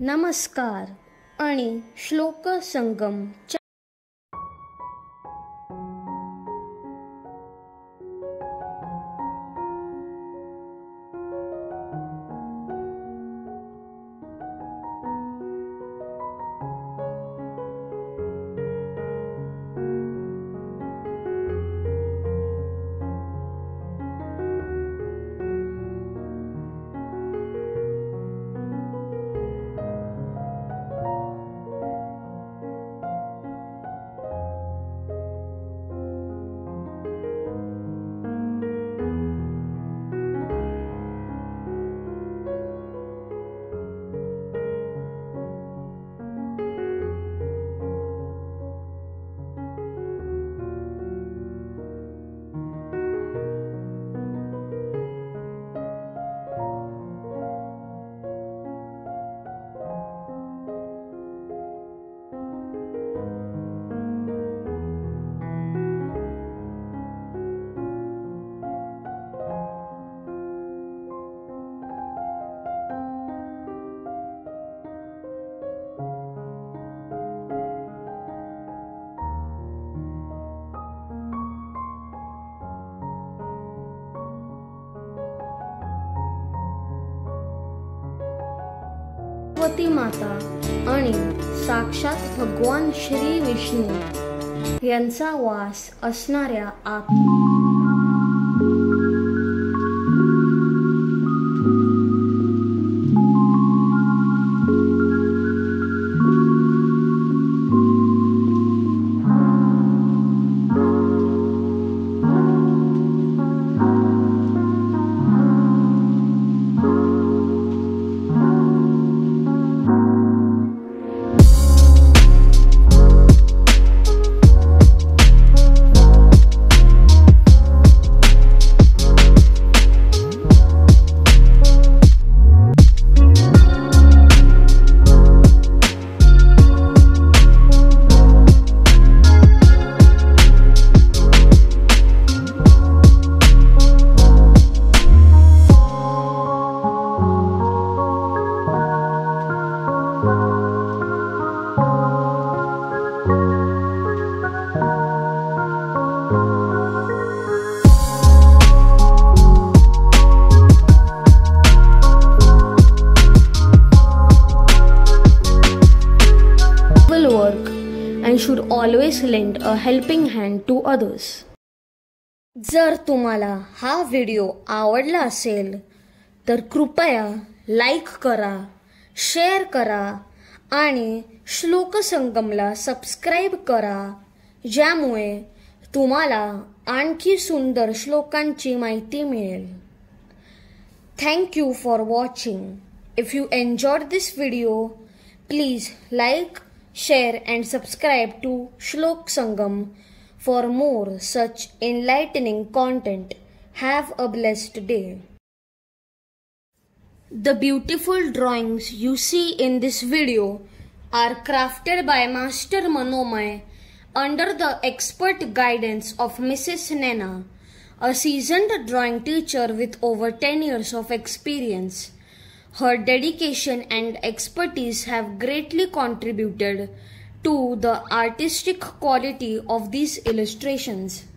नमस्कार आणि श्लोक संगम पार्वती माता आणि साक्षात भगवान श्री विष्णू यांचा वास असणाऱ्या work and should always lend a helping hand to others. जर तुम्हाला हा व्हिडिओ आवडला असेल तर कृपया लाईक करा, शेअर करा आणि श्लोक संगमला सबस्क्राइब करा, ज्यामुळे तुम्हाला आणखी सुंदर श्लोकांची माहिती मिळेल. Thank you for watching. If you enjoyed this video, please like, share and subscribe to Shlok Sangam for more such enlightening content. Have a blessed day. The beautiful drawings you see in this video are crafted by Master Manomay under the expert guidance of Mrs. Nena, a seasoned drawing teacher with over 10 years of experience. Her dedication and expertise have greatly contributed to the artistic quality of these illustrations.